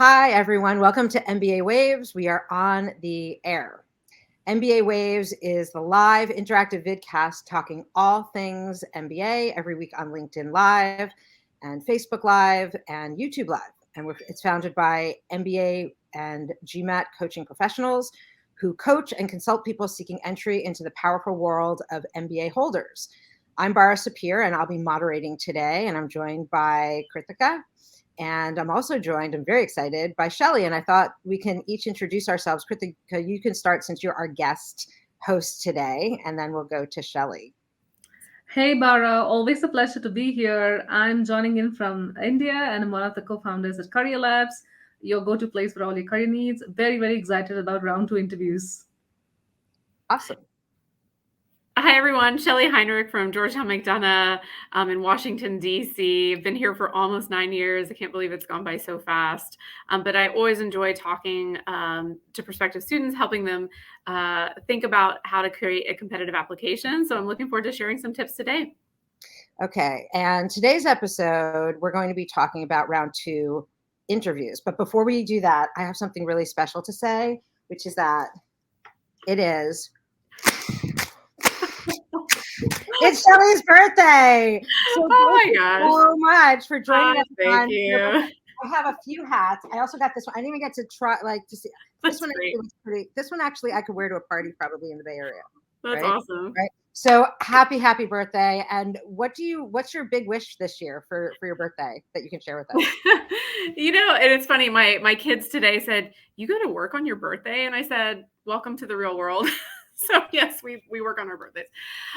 Hi, everyone. Welcome to MBA Waves. We are on the air. MBA Waves is the live interactive vidcast talking all things MBA every week on LinkedIn Live and Facebook Live and YouTube Live. And it's founded by MBA and GMAT coaching professionals who coach and consult people seeking entry into the powerful world of MBA holders. I'm Bara Sapir, and I'll be moderating today, and I'm joined by Krithika. And I'm also joined, I'm very excited, by Shelly. And I thought we can each introduce ourselves. Krithika, you can start since you're our guest host today, and then we'll go to Shelly. Hey Bara, always a pleasure to be here. I'm joining in from India and I'm one of the co-founders at Career Labs, your go-to place for all your career needs. Very, very excited about round 2 interviews. Awesome. Hi, everyone. Shelly Heinrich from Georgetown McDonough in Washington, D.C. I've been here for almost 9 years. I can't believe it's gone by so fast. But I always enjoy talking to prospective students, helping them think about how to create a competitive application. So I'm looking forward to sharing some tips today. Okay. And today's episode, we're going to be talking about round 2 interviews. But before we do that, I have something really special to say, which is that it is... It's Shelly's birthday. So my gosh. So much for joining us. Thank you. I have a few hats. I also got this one. I didn't even get to try, to see. This one looks pretty. This one actually I could wear to a party probably in the Bay Area. That's right? Awesome. Right. So happy birthday. And what's your big wish this year for your birthday that you can share with us? And it's funny, my kids today said, "You go to work on your birthday?" And I said, "Welcome to the real world." So yes, we work on our birthdays.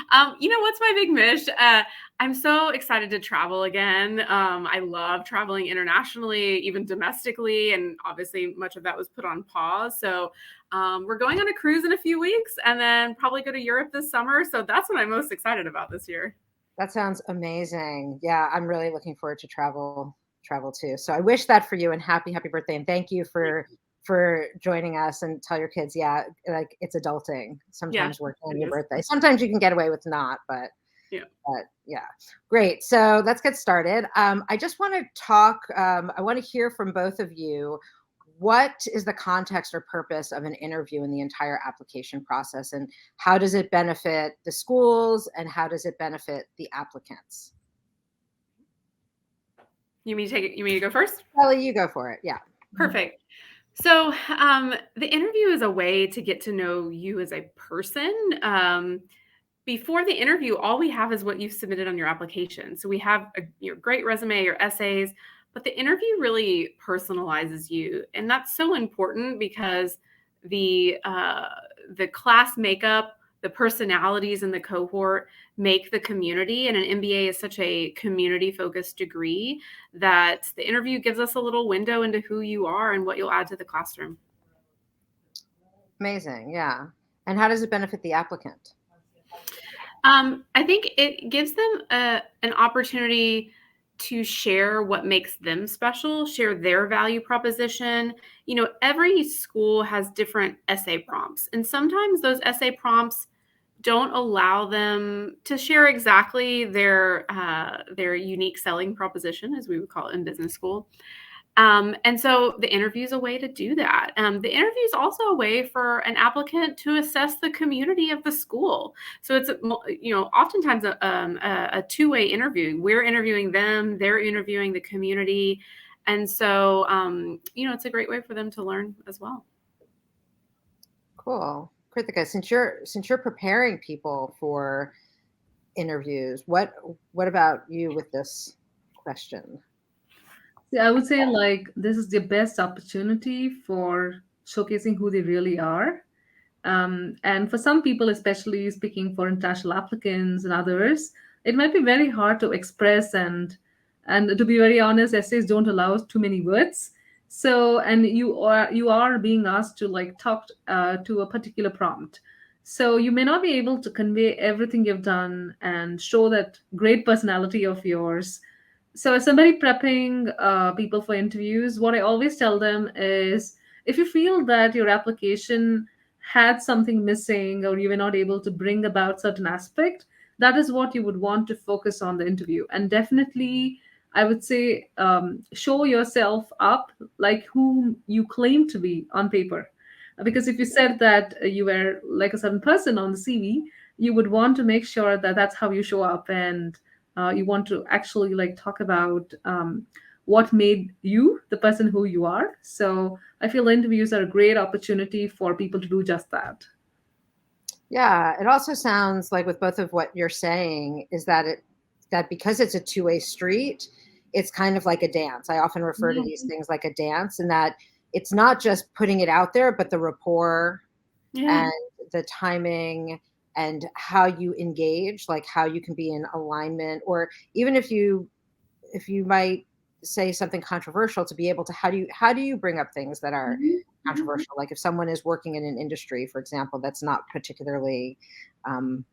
What's my big wish? I'm so excited to travel again. I love traveling internationally, even domestically, and obviously much of that was put on pause. So we're going on a cruise in a few weeks, and then probably go to Europe this summer. So that's what I'm most excited about this year. That sounds amazing. Yeah, I'm really looking forward to travel too. So I wish that for you, and happy birthday, and thank you for joining us. And tell your kids, like it's adulting sometimes working on your birthday. Sometimes you can get away with not, but yeah. Great. So let's get started. I just want to talk, I want to hear from both of you. What is the context or purpose of an interview in the entire application process, and how does it benefit the schools, and how does it benefit the applicants? You mean to go first? Shelly, you go for it. Yeah. Perfect. So the interview is a way to get to know you as a person. Before the interview, all we have is what you've submitted on your application. So we have your great resume, your essays, but the interview really personalizes you. And that's so important because the class makeup, the personalities in the cohort make the community. And an MBA is such a community-focused degree that the interview gives us a little window into who you are and what you'll add to the classroom. Amazing. Yeah. And how does it benefit the applicant? I think it gives them an opportunity to share what makes them special, share their value proposition. Every school has different essay prompts, and sometimes those essay prompts don't allow them to share exactly their unique selling proposition, as we would call it in business school. And so the interview is a way to do that. The interview is also a way for an applicant to assess the community of the school. So it's, oftentimes a two-way interview. We're interviewing them, they're interviewing the community. And so, it's a great way for them to learn as well. Cool. Krithika, since you're preparing people for interviews, what about you with this question? I would say this is the best opportunity for showcasing who they really are. And for some people, especially speaking for international applicants and others, it might be very hard to express, and to be very honest, essays don't allow too many words. So, and you are being asked to talk to a particular prompt. So you may not be able to convey everything you've done and show that great personality of yours. So as somebody prepping people for interviews, what I always tell them is, if you feel that your application had something missing or you were not able to bring about certain aspect, that is what you would want to focus on the interview. And definitely I would say show yourself up like whom you claim to be on paper. Because if you said that you were like a certain person on the CV, you would want to make sure that that's how you show up, and you want to actually like talk about what made you the person who you are. So I feel interviews are a great opportunity for people to do just that. Yeah, it also sounds like with both of what you're saying is that because it's a two-way street, it's kind of like a dance. I often refer to these things like a dance, and that it's not just putting it out there, but the rapport Yeah. and the timing and how you engage, like how you can be in alignment, or even if you might say something controversial, to be able to how do you bring up things that are Mhm. Mhm. controversial, like if someone is working in an industry, for example, that's not particularly um,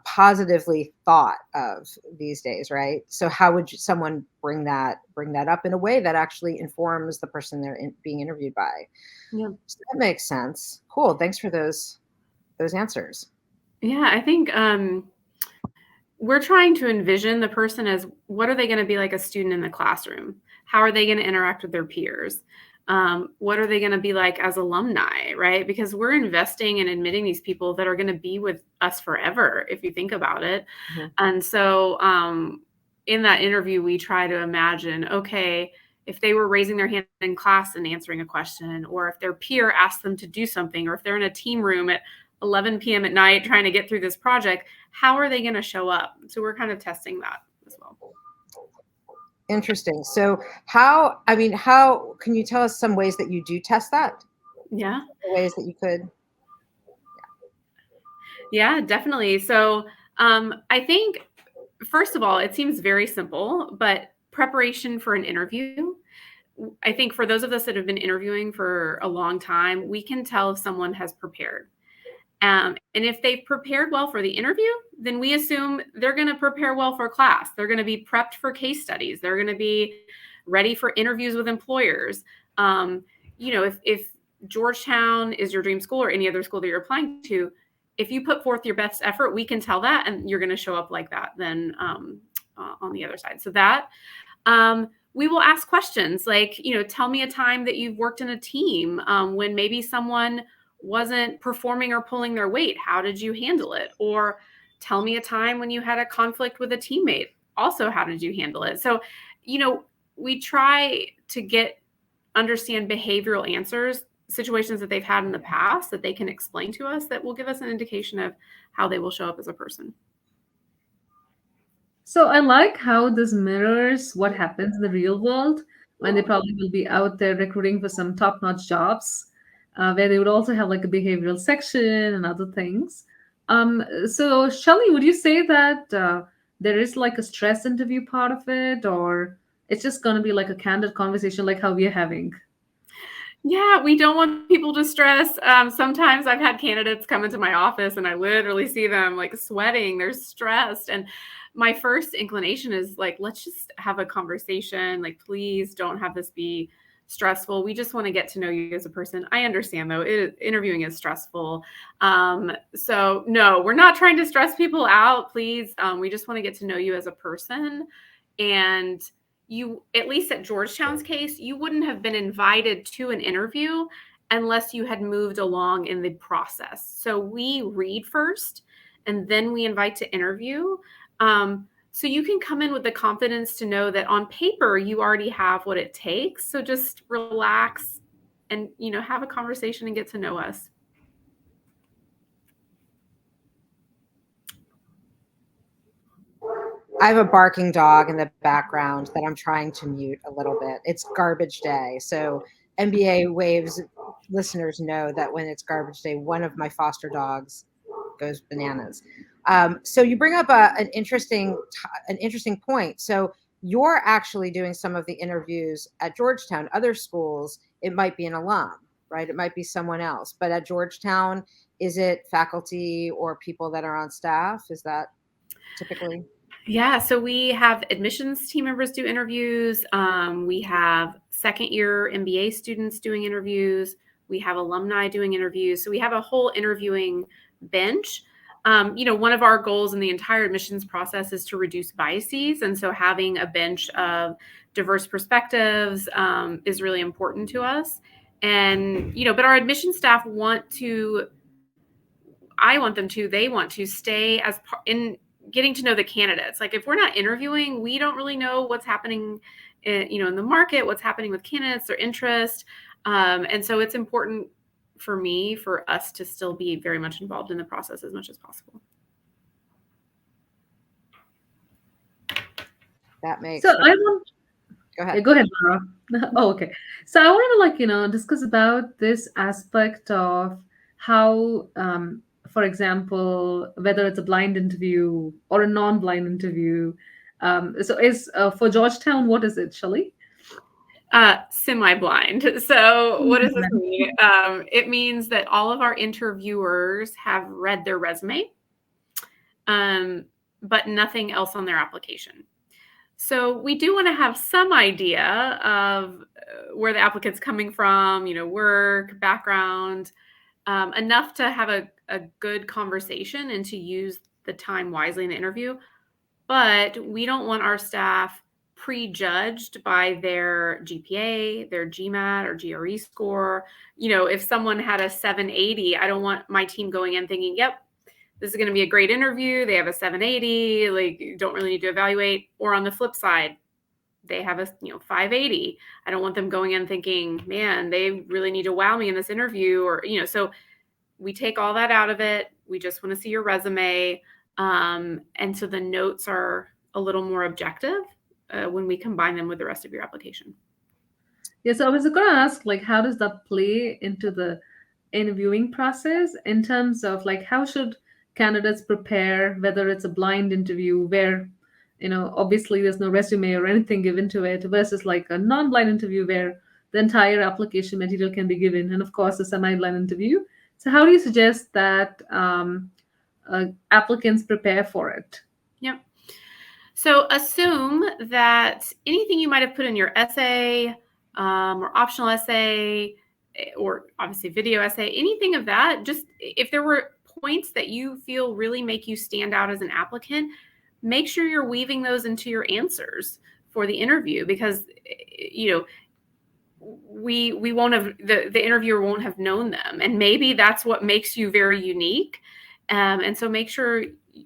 positively thought of these days, right? So how would someone bring that up in a way that actually informs the person being interviewed by? Yeah. So that makes sense. Cool, thanks for those answers. Yeah, I think we're trying to envision the person as what are they going to be like a student in the classroom? How are they going to interact with their peers? What are they going to be like as alumni, right? Because we're investing in admitting these people that are going to be with us forever, if you think about it. Mhm. And so in that interview, we try to imagine, okay, if they were raising their hand in class and answering a question, or if their peer asked them to do something, or if they're in a team room at 11 p.m. at night trying to get through this project, how are they going to show up? So we're kind of testing that as well. Interesting. So how can you tell us some ways that you do test that? Yeah. Ways that you could. Yeah, definitely. So I think, first of all, it seems very simple, but preparation for an interview, I think for those of us that have been interviewing for a long time, we can tell if someone has prepared. And if they've prepared well for the interview, then we assume they're going to prepare well for class. They're going to be prepped for case studies. They're going to be ready for interviews with employers. Um, if Georgetown is your dream school or any other school that you're applying to, if you put forth your best effort, we can tell that, and you're going to show up like that then on the other side. So that we will ask questions like, tell me a time that you've worked in a team when maybe someone wasn't performing or pulling their weight. How did you handle it? Or tell me a time when you had a conflict with a teammate. Also, how did you handle it? So, we try to understand behavioral answers, situations that they've had in the past that they can explain to us that will give us an indication of how they will show up as a person. So I like how this mirrors what happens in the real world when they probably will be out there recruiting for some top-notch jobs, where they would also have like a behavioral section and other things. So Shelly, would you say that there is like a stress interview part of it, or it's just going to be like a candid conversation like how we are having? Yeah, we don't want people to stress. Sometimes I've had candidates come into my office and I literally see them like sweating, they're stressed. And my first inclination is like, let's just have a conversation. Like, please don't have this be stressful. We just want to get to know you as a person. I understand though, interviewing is stressful. So no, we're not trying to stress people out, please. We just want to get to know you as a person. And you, at least at Georgetown's case, you wouldn't have been invited to an interview unless you had moved along in the process. So we read first and then we invite to interview. So you can come in with the confidence to know that on paper you already have what it takes. So just relax and have a conversation and get to know us. I have a barking dog in the background that I'm trying to mute a little bit. It's garbage day. So MBA Waves listeners know that when it's garbage day, one of my foster dogs goes bananas. So you bring up an interesting point. So you're actually doing some of the interviews at Georgetown. Other schools, it might be an alum, right? It might be someone else. But at Georgetown, is it faculty or people that are on staff? Is that typically? Yeah, so we have admissions team members do interviews. We have second year MBA students doing interviews. We have alumni doing interviews. So we have a whole interviewing bench. One of our goals in the entire admissions process is to reduce biases. And so having a bench of diverse perspectives is really important to us. And, but our admission staff they want to stay in getting to know the candidates. Like if we're not interviewing, we don't really know what's happening in the market, what's happening with candidates, their interest. And so it's important for us to still be very much involved in the process as much as possible. That makes So sense. Go ahead. Yeah, go ahead, Bara. Oh, okay. So I want to discuss about this aspect of how, for example, whether it's a blind interview or a non-blind interview. So is for Georgetown, what is it, Shelley? Semi-blind. So what does this mean? It means that all of our interviewers have read their resume, but nothing else on their application. So we do want to have some idea of where the applicant's coming from, work, background, enough to have a good conversation and to use the time wisely in the interview. But we don't want our staff prejudged by their GPA, their GMAT or GRE score. If someone had a 780, I don't want my team going in thinking, yep, this is going to be a great interview. They have a 780, like don't really need to evaluate. Or on the flip side, they have a 580. I don't want them going in thinking, man, they really need to wow me in this interview. Or, so we take all that out of it. We just want to see your resume. And so the notes are a little more objective when we combine them with the rest of your application. Yeah, so I was going to ask, how does that play into the interviewing process in terms of how should candidates prepare, whether it's a blind interview where, obviously there's no resume or anything given to it versus a non-blind interview where the entire application material can be given. And of course, a semi-blind interview. So how do you suggest that applicants prepare for it? Yep. So assume that anything you might have put in your essay or optional essay or obviously video essay, anything of that, just if there were points that you feel really make you stand out as an applicant, make sure you're weaving those into your answers for the interview because, we won't have, the interviewer won't have known them. And maybe that's what makes you very unique. And so make sure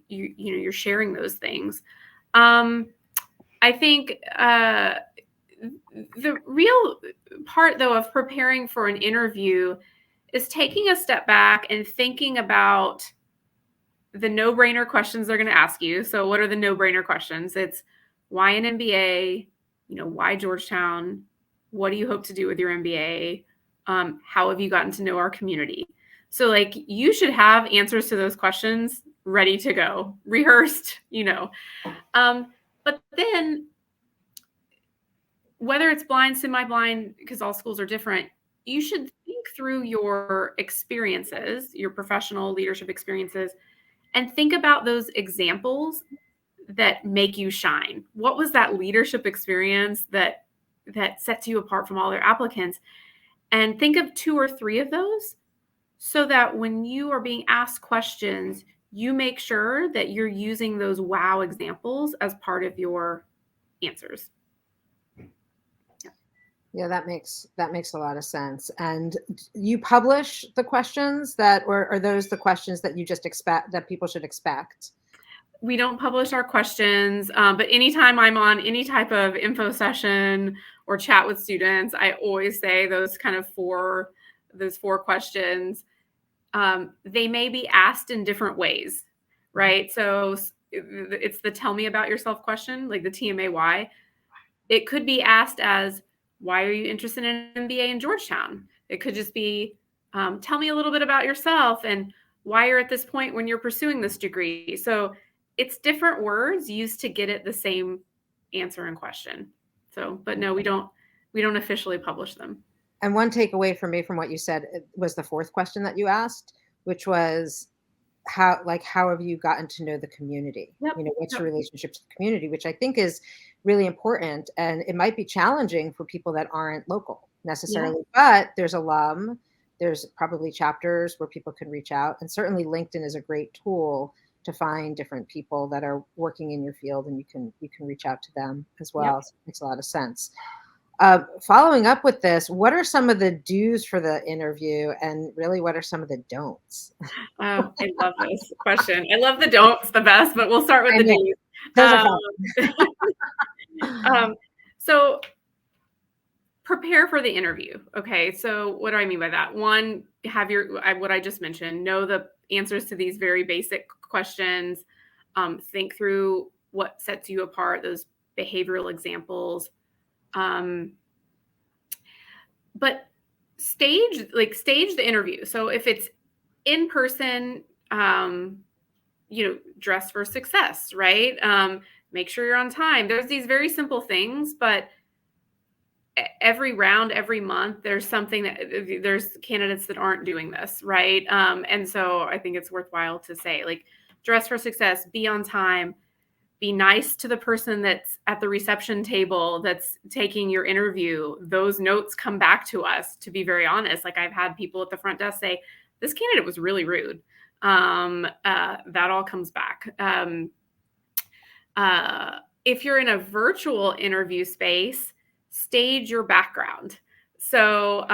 you're sharing those things. I think the real part, though, of preparing for an interview is taking a step back and thinking about the no-brainer questions they're going to ask you. So what are the no-brainer questions? It's why an MBA? Why Georgetown? What do you hope to do with your MBA? How have you gotten to know our community? So you should have answers to those questions ready to go, rehearsed, But then whether it's blind, semi-blind, because all schools are different, you should think through your experiences, your professional leadership experiences, and think about those examples that make you shine. What was that leadership experience that sets you apart from all their applicants? And think of 2 or 3 of those so that when you are being asked questions, you make sure that you're using those wow examples as part of your answers. Yeah, that makes a lot of sense. And you publish the questions or are those the questions that you just expect that people should expect? We don't publish our questions, but anytime I'm on any type of info session or chat with students, I always say those 4 questions. They may be asked in different ways, right? So it's the tell me about yourself question, like the TMA why. It could be asked as, why are you interested in an MBA in Georgetown? It could just be, tell me a little bit about yourself and why you're at this point when you're pursuing this degree. So it's different words used to get at the same answer and question. So, but no, we don't officially publish them. And one takeaway for me from what you said was the 4th question that you asked, which was how have you gotten to know the community? Yep. What's your relationship to the community, which I think is really important. And it might be challenging for people that aren't local necessarily, but there's alum, there's probably chapters where people can reach out. And certainly LinkedIn is a great tool to find different people that are working in your field, and you can reach out to them as well. Yep. So it makes a lot of sense. Following up with this, what are some of the do's for the interview, and really what are some of the don'ts? I love this question. I love the don'ts the best, but we'll start with the do's. Those are fun. So prepare for the interview. Okay. So what do I mean by that? One, have what I just mentioned, know the answers to these very basic questions. Think through what sets you apart, those behavioral examples. But stage the interview. So if it's in person, dress for success, right? Make sure you're on time. There's these very simple things, but every round, every month, there's candidates that aren't doing this, right? And so I think it's worthwhile to say, like, dress for success, be on time, be nice to the person that's at the reception table that's taking your interview. Those notes come back to us, to be very honest. Like, I've had people at the front desk say, this candidate was really rude. That all comes back. If you're in a virtual interview space, stage your background. So,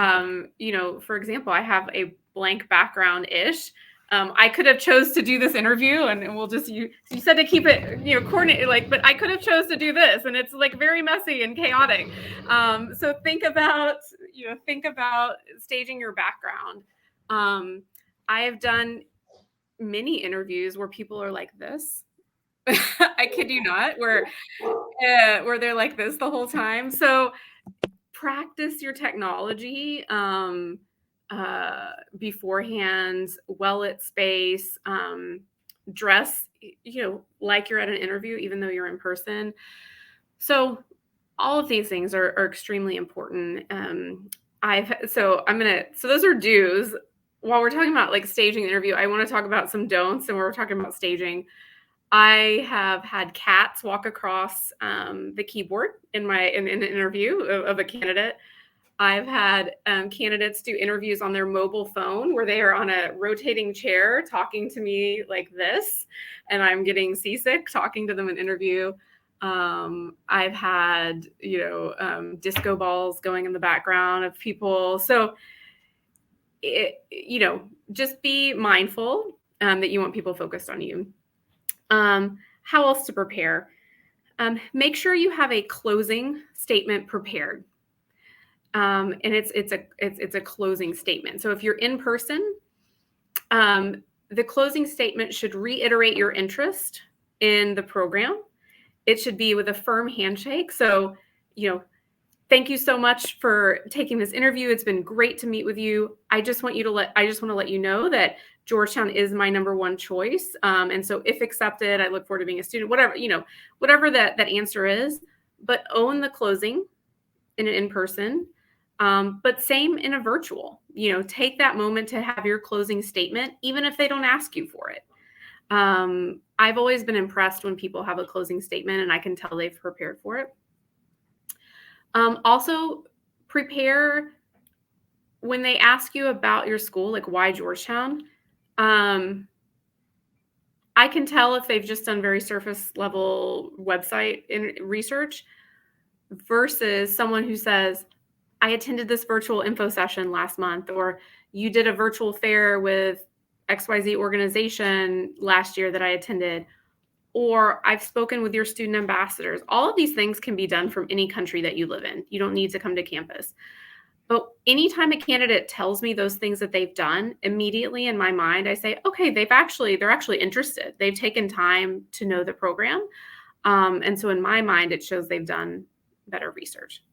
for example, I have a blank background-ish. I could have chose to do this interview, and we'll just, you said to keep it, coordinated, but I could have chose to do this, and it's like very messy and chaotic. So think about staging your background. I have done many interviews where people are like this. I kid you not, where they're like this the whole time. So practice your technology beforehand, well-lit space, dress, like you're at an interview, even though you're in person. So all of these things are extremely important. So those are do's. While we're talking about like staging the interview, I want to talk about some don'ts. And we're talking about staging, I have had cats walk across the keyboard in an interview of a candidate. I've had candidates do interviews on their mobile phone where they are on a rotating chair talking to me like this, and I'm getting seasick talking to them in interview. I've had, disco balls going in the background of people. So, just be mindful that you want people focused on you. How else to prepare? Make sure you have a closing statement prepared. And it's a closing statement. So if you're in person, the closing statement should reiterate your interest in the program. It should be with a firm handshake. So, thank you so much for taking this interview. It's been great to meet with you. I just want to let you know that Georgetown is my number one choice. And so if accepted, I look forward to being a student, whatever that answer is, but own the closing in an in-person. But same in a virtual, take that moment to have your closing statement, even if they don't ask you for it. I've always been impressed when people have a closing statement and I can tell they've prepared for it. Also prepare when they ask you about your school, like why Georgetown. I can tell if they've just done very surface level website research versus someone who says, I attended this virtual info session last month, or you did a virtual fair with XYZ organization last year that I attended, or I've spoken with your student ambassadors. All of these things can be done from any country that you live in. You don't need to come to campus. But anytime a candidate tells me those things that they've done, immediately in my mind, I say, okay, they're actually interested. They've taken time to know the program. And so in my mind, it shows they've done better research.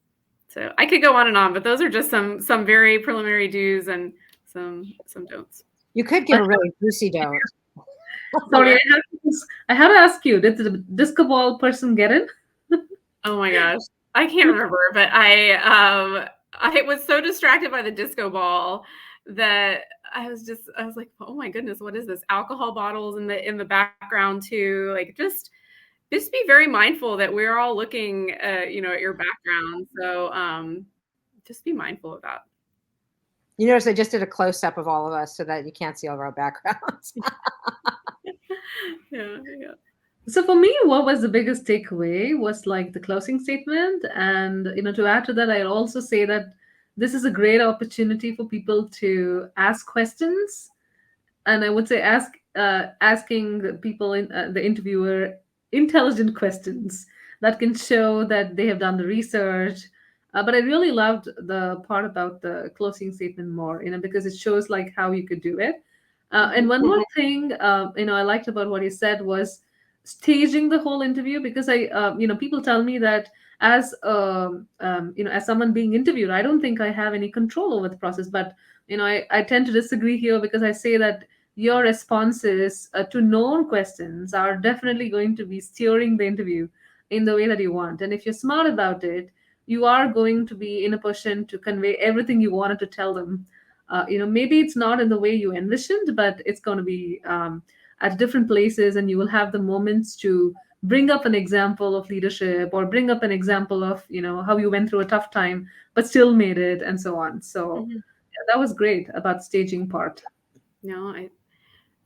So I could go on and on, but those are just some very preliminary do's and some don'ts. You could give a really juicy don't. Sorry, I had to ask you, did the disco ball person get in? Oh my gosh. I can't remember, but I was so distracted by the disco ball that I was like, oh my goodness, what is this? Alcohol bottles in the background too. Like just be very mindful that we're all looking at your background. So just be mindful of that. You notice I just did a close-up of all of us so that you can't see all of our backgrounds. Yeah. So for me, what was the biggest takeaway was like the closing statement. And, to add to that, I'll also say that this is a great opportunity for people to ask questions. And I would say asking the people in the interviewer intelligent questions that can show that they have done the research. But I really loved the part about the closing statement more, because it shows like how you could do it. And one more thing, I liked about what you said was staging the whole interview, because people tell me that as as someone being interviewed, I don't think I have any control over the process. But I tend to disagree here, because I say that your responses to known questions are definitely going to be steering the interview in the way that you want. And if you're smart about it, you are going to be in a position to convey everything you wanted to tell them. Maybe it's not in the way you envisioned, but it's going to be at different places, and you will have the moments to bring up an example of leadership, or bring up an example of how you went through a tough time but still made it, and so on. So yeah, that was great about staging part. No,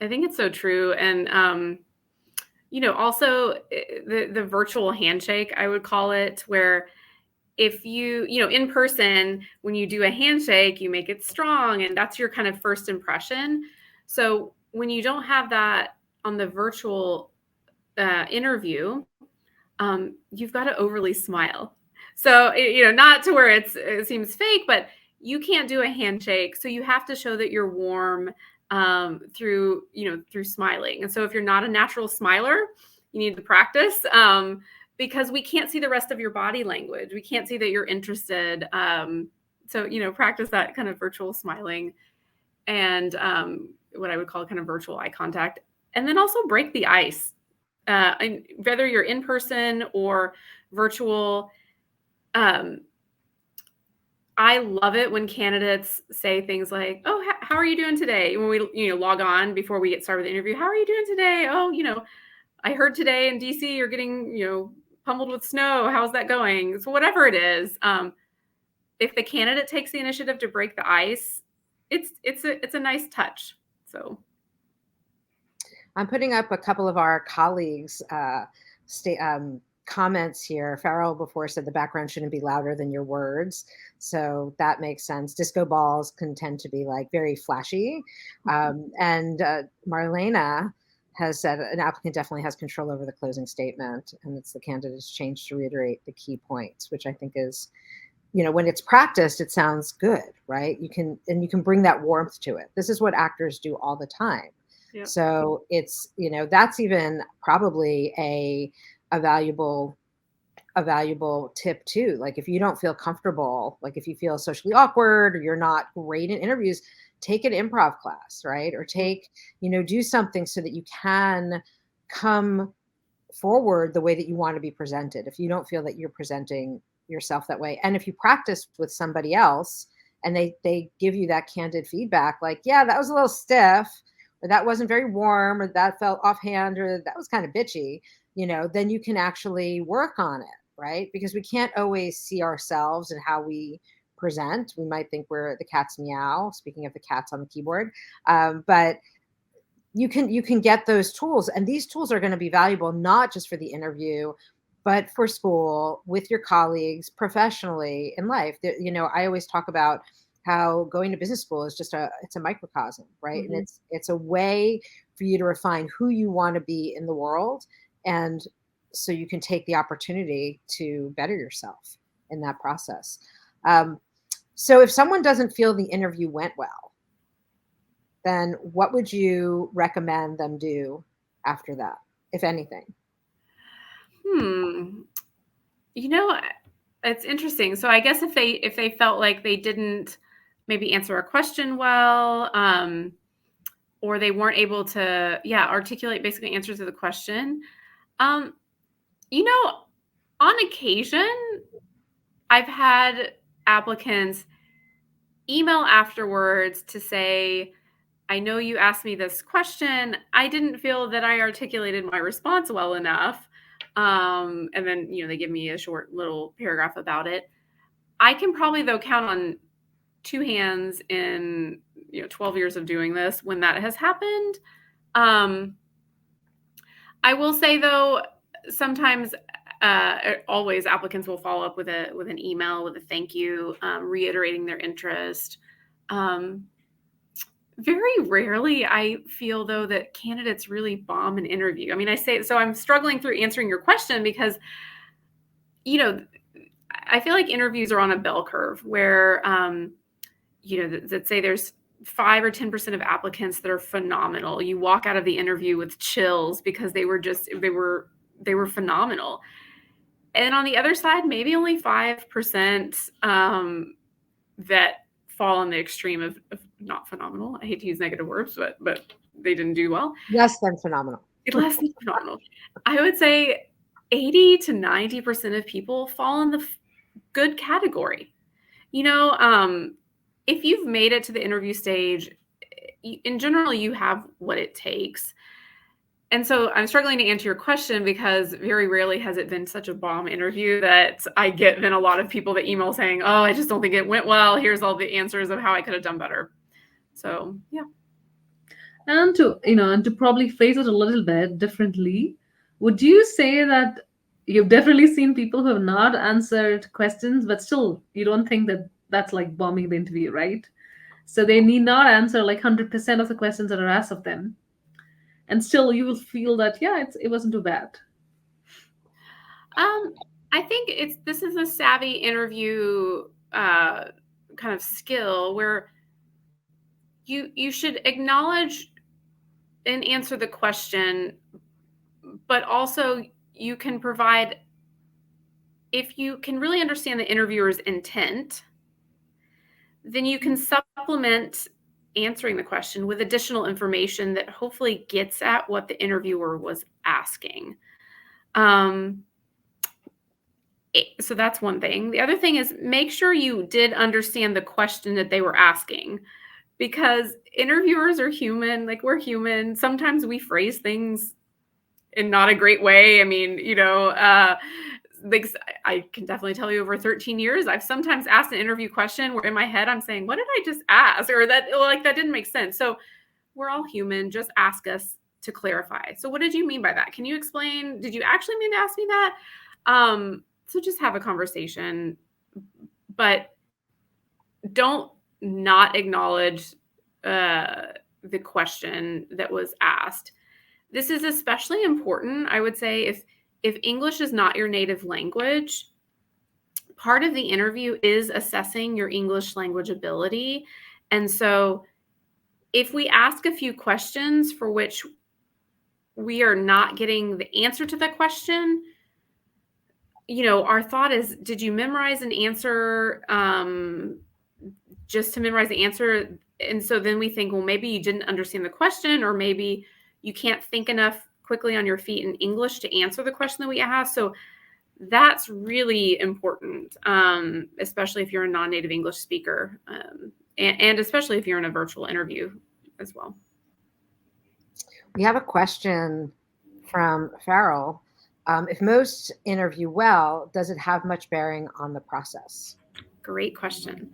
I think it's so true. And, also the virtual handshake, I would call it, where if you in person, when you do a handshake, you make it strong, and that's your kind of first impression. So when you don't have that on the virtual interview, you've got to overly smile. So, not to where it seems fake, but you can't do a handshake. So you have to show that you're warm through smiling. And so if you're not a natural smiler, you need to practice because we can't see the rest of your body language. We can't see that you're interested. So, practice that kind of virtual smiling and what I would call kind of virtual eye contact. And then also break the ice. And whether you're in person or virtual, I love it when candidates say things like, "Oh, how are you doing today?" When we log on before we get started with the interview, "How are you doing today?" "Oh, I heard today in DC you're getting pummeled with snow. How's that going?" So whatever it is, if the candidate takes the initiative to break the ice, it's a nice touch. So. I'm putting up a couple of our colleagues' comments here. Farrell before said the background shouldn't be louder than your words. So that makes sense. Disco balls can tend to be like very flashy. And Marlena has said an applicant definitely has control over the closing statement, and it's the candidate's change to reiterate the key points, which I think is, when it's practiced, it sounds good, right? You can bring that warmth to it. This is what actors do all the time. Yep. So it's, that's even probably a valuable tip too. Like if you don't feel comfortable, like if you feel socially awkward or you're not great in interviews, take an improv class, right? Or do something so that you can come forward the way that you want to be presented. If you don't feel that you're presenting yourself that way. And if you practice with somebody else and they give you that candid feedback, like, yeah, that was a little stiff, or that wasn't very warm, or that felt offhand, or that was kind of bitchy, then you can actually work on it, right? Because we can't always see ourselves and how we present. We might think we're the cat's meow, speaking of the cats on the keyboard. But you can get those tools, and these tools are going to be valuable, not just for the interview, but for school, with your colleagues, professionally in life. I always talk about how going to business school is it's a microcosm, right? Mm-hmm. And it's a way for you to refine who you want to be in the world. And so you can take the opportunity to better yourself in that process. So if someone doesn't feel the interview went well, then what would you recommend them do after that, if anything? It's interesting. So I guess if they felt like they didn't maybe answer a question well, or they weren't able to, articulate basically answers to the question, on occasion, I've had applicants email afterwards to say, "I know you asked me this question. I didn't feel that I articulated my response well enough." And then, they give me a short little paragraph about it. I can probably, though, count on two hands in 12 years of doing this when that has happened. I will say though, sometimes always applicants will follow up with an email with a thank you, reiterating their interest. Very rarely I feel though that candidates really bomb an interview. I mean, I say, so I'm struggling through answering your question because, I feel like interviews are on a bell curve where, let's say there's 5 or 10% of applicants that are phenomenal. You walk out of the interview with chills because they were phenomenal. And on the other side, maybe only 5% that fall on the extreme of not phenomenal. I hate to use negative words, but they didn't do well. Less than phenomenal. Less than phenomenal. I would say 80 to 90% of people fall in the good category. If you've made it to the interview stage, in general, you have what it takes. And so I'm struggling to answer your question because very rarely has it been such a bomb interview that I get then a lot of people that email saying, oh, I just don't think it went well. Here's all the answers of how I could have done better. So, yeah. And to probably phrase it a little bit differently, would you say that you've definitely seen people who have not answered questions, but still you don't think that that's like bombing the interview, right? So they need not answer like 100% of the questions that are asked of them. And still you will feel that, yeah, it wasn't too bad. I think this is a savvy interview kind of skill where you should acknowledge and answer the question, but also you can provide, if you can really understand the interviewer's intent, then you can supplement answering the question with additional information that hopefully gets at what the interviewer was asking. So that's one thing. The other thing is make sure you did understand the question that they were asking, because interviewers are human. Like, we're human. Sometimes we phrase things in not a great way. I mean, like, I can definitely tell you over 13 years, I've sometimes asked an interview question where in my head I'm saying, what did I just ask? Or that didn't make sense. So we're all human. Just ask us to clarify. So what did you mean by that? Can you explain? Did you actually mean to ask me that? So just have a conversation, but don't not acknowledge the question that was asked. This is especially important, I would say, if English is not your native language. Part of the interview is assessing your English language ability. And so if we ask a few questions for which we are not getting the answer to the question, our thought is, did you memorize an answer just to memorize the answer? And so then we think, well, maybe you didn't understand the question, or maybe you can't think enough quickly on your feet in English to answer the question that we asked. So that's really important, especially if you're a non-native English speaker, and especially if you're in a virtual interview as well. We have a question from Farrell. If most interview well, does it have much bearing on the process? Great question.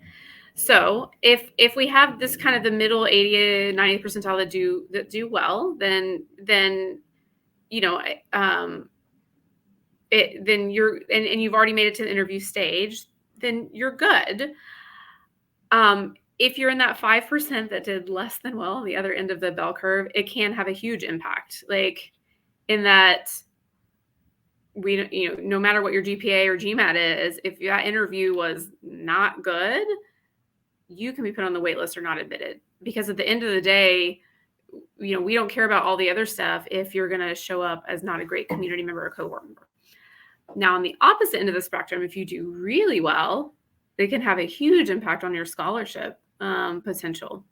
So if we have this kind of the middle 80, 90th percentile that do well, then then you're and you've already made it to the interview stage, then you're good. If you're in that 5% that did less than well on the other end of the bell curve, it can have a huge impact. Like, in that, no matter what your GPA or GMAT is, if that interview was not good, you can be put on the wait list or not admitted. Because at the end of the day, we don't care about all the other stuff if you're going to show up as not a great community member or cohort member. Now, on the opposite end of the spectrum, if you do really well, they can have a huge impact on your scholarship potential,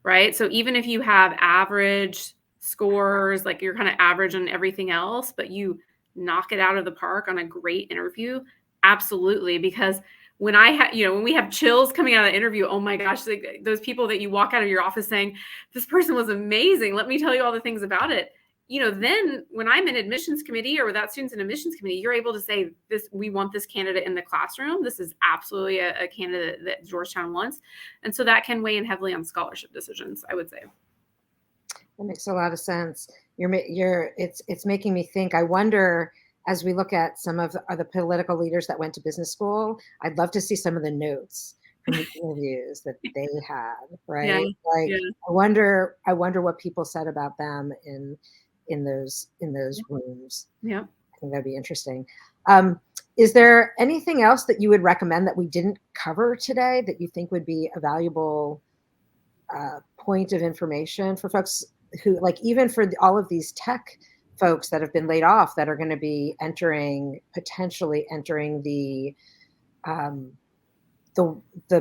right? So even if you have average scores, like you're kind of average on everything else, but you knock it out of the park on a great interview, absolutely. Because when when we have chills coming out of the interview, oh my gosh, like those people that you walk out of your office saying, this person was amazing, let me tell you all the things about it. then when I'm in admissions committee or without students in admissions committee, you're able to say this, we want this candidate in the classroom. This is absolutely a candidate that Georgetown wants. And so that can weigh in heavily on scholarship decisions, I would say. That makes a lot of sense. It's making me think. I wonder, as we look at some of the political leaders that went to business school, I'd love to see some of the notes from the interviews that they had, right? Yeah, like, yeah. I wonder what people said about them in those rooms. Yeah. I think that'd be interesting. Is there anything else that you would recommend that we didn't cover today that you think would be a valuable point of information for folks who, like, even for all of these tech folks that have been laid off that are going to be potentially entering the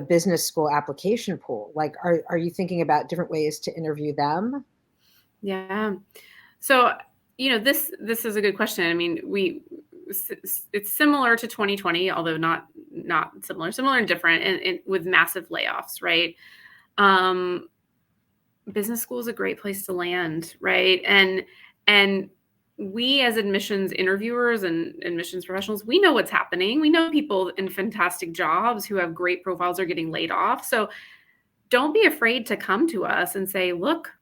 business school application pool? Like, are you thinking about different ways to interview them? Yeah. So, this is a good question. I mean, it's similar to 2020, although not similar and different, and with massive layoffs, right? Business school is a great place to land, right? And we as admissions interviewers and admissions professionals, we know what's happening. We know people in fantastic jobs who have great profiles are getting laid off. So don't be afraid to come to us and say, look,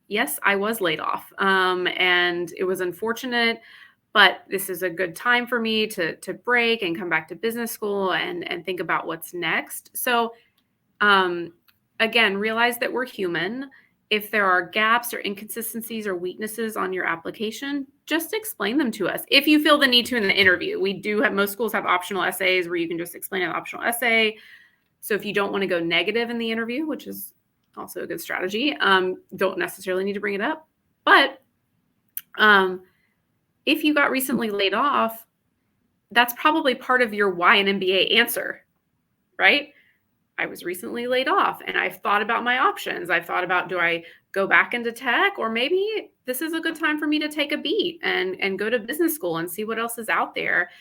yes, I was laid off. And it was unfortunate, but this is a good time for me to break and come back to business school and think about what's next. So, again, realize that we're human. If there are gaps or inconsistencies or weaknesses on your application, just explain them to us. If you feel the need to in the interview, most schools have optional essays where you can just explain an optional essay. So if you don't want to go negative in the interview, which is also a good strategy, don't necessarily need to bring it up. But if you got recently laid off, that's probably part of your why an MBA answer, right? I was recently laid off and I've thought about my options. I've thought about, do I go back into tech, or maybe this is a good time for me to take a beat and go to business school and see what else is out there.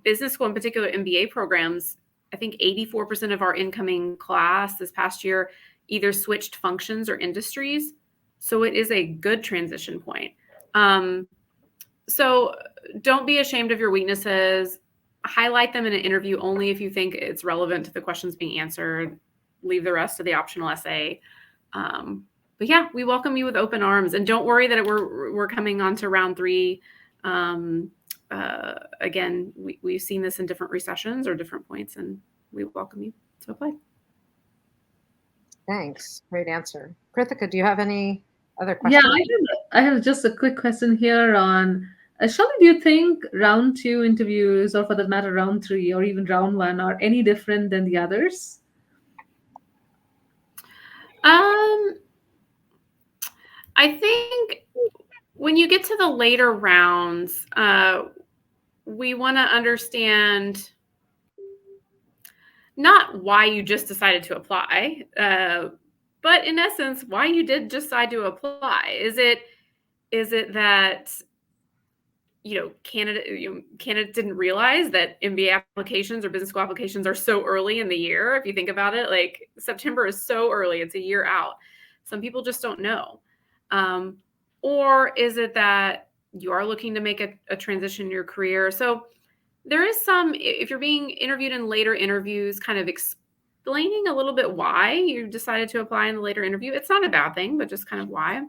Business school, in particular, MBA programs, I think 84% of our incoming class this past year either switched functions or industries. So it is a good transition point. So don't be ashamed of your weaknesses. Highlight them in an interview only if you think it's relevant to the questions being answered. Leave the rest of the optional essay. But yeah, we welcome you with open arms, and don't worry that we're coming on to round 3. Again, we've seen this in different recessions or different points, and we welcome you to apply. Thanks. Great answer. Krithika, do you have any other questions? Yeah, I have just a quick question here on, Shelley, do you think round 2 interviews, or for that matter, round 3 or even round 1, are any different than the others? I think when you get to the later rounds, we want to understand not why you just decided to apply, but in essence, why you did decide to apply. Is it that candidates didn't realize that MBA applications or business school applications are so early in the year? If you think about it, like, September is so early, it's a year out. Some people just don't know. Or is it that you are looking to make a transition in your career? So there is some, if you're being interviewed in later interviews, kind of explaining a little bit why you decided to apply in the later interview. It's not a bad thing, but just kind of why.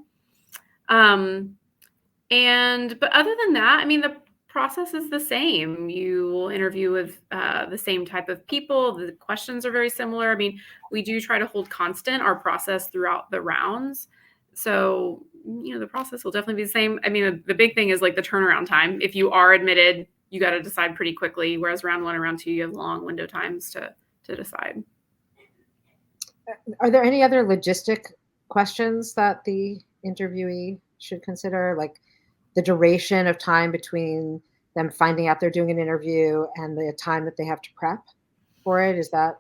But other than that, I mean, the process is the same. You will interview with the same type of people. The questions are very similar. I mean, we do try to hold constant our process throughout the rounds. So, the process will definitely be the same. I mean, the big thing is like the turnaround time. If you are admitted, you got to decide pretty quickly. Whereas round 1 and round 2, you have long window times to decide. Are there any other logistic questions that the interviewee should consider, like the duration of time between them finding out they're doing an interview and the time that they have to prep for it? Is that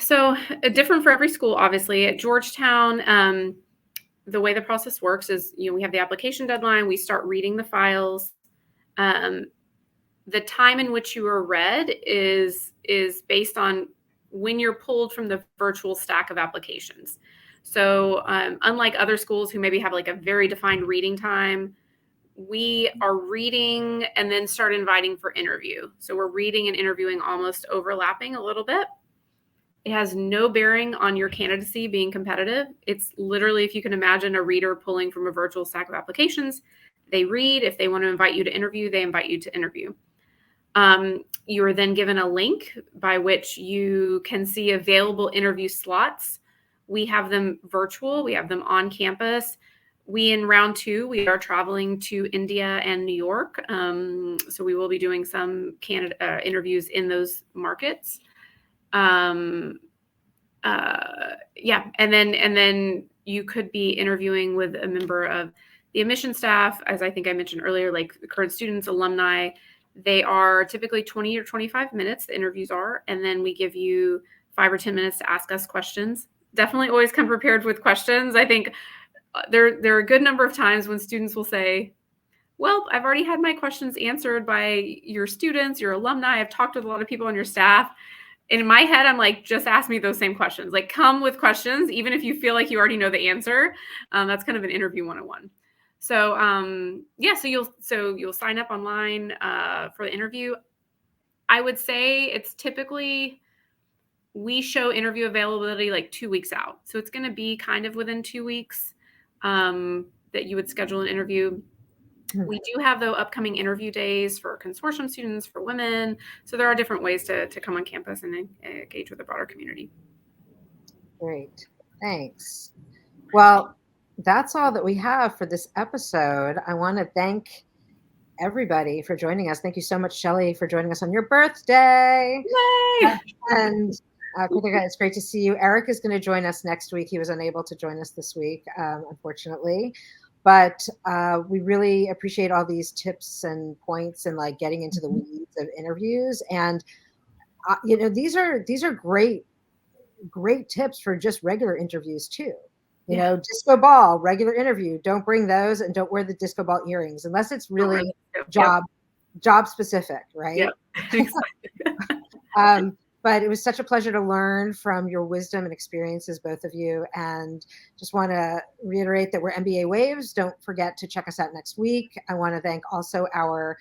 so different for every school? Obviously, at Georgetown, the way the process works is, we have the application deadline. We start reading the files. The time in which you are read is based on when you're pulled from the virtual stack of applications. So unlike other schools who maybe have like a very defined reading time, we are reading and then start inviting for interview. So we're reading and interviewing almost overlapping a little bit. It has no bearing on your candidacy being competitive. It's literally, if you can imagine a reader pulling from a virtual stack of applications, they read. If they want to invite you to interview, they invite you to interview. You are then given a link by which you can see available interview slots. We have them virtual. We have them on campus. In round 2, we are traveling to India and New York. So we will be doing some interviews in those markets. And then you could be interviewing with a member of the admission staff, as I think I mentioned earlier, like current students, alumni. They are typically 20 or 25 minutes, the interviews are, and then we give you 5 or 10 minutes to ask us questions. Definitely always come prepared with questions. I think there are a good number of times when students will say, well, I've already had my questions answered by your students, your alumni. I've talked with a lot of people on your staff. And in my head, I'm like, just ask me those same questions. Like, come with questions, even if you feel like you already know the answer. That's kind of an interview 101. So you'll sign up online for the interview. I would say it's typically, we show interview availability like 2 weeks out. So it's going to be kind of within 2 weeks that you would schedule an interview. We do have, though, upcoming interview days for consortium students, for women. So there are different ways to come on campus and engage with the broader community. Great. Thanks. Well, that's all that we have for this episode. I want to thank everybody for joining us. Thank you so much, Shelley, for joining us on your birthday. Yay! And Krithika, it's great to see you. Eric is going to join us next week. He was unable to join us this week, unfortunately. But we really appreciate all these tips and points and like getting into the weeds of interviews. And these are great tips for just regular interviews too. You know, disco ball, regular interview. Don't bring those, and don't wear the disco ball earrings unless it's really job specific, right? Yep. Exactly. But it was such a pleasure to learn from your wisdom and experiences, both of you. And just want to reiterate that we're MBA Waves. Don't forget to check us out next week. I want to thank also our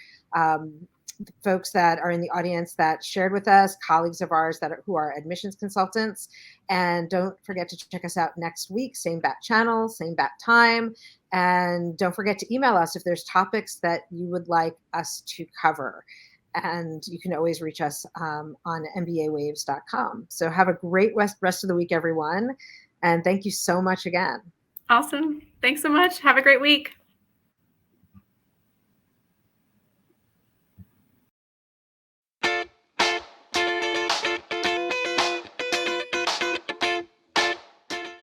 folks that are in the audience that shared with us, colleagues of ours who are admissions consultants. And don't forget to check us out next week, same bat channel, same bat time. And don't forget to email us if there's topics that you would like us to cover. And you can always reach us on mbawaves.com. So have a great rest of the week, everyone. And thank you so much again. Awesome. Thanks so much. Have a great week.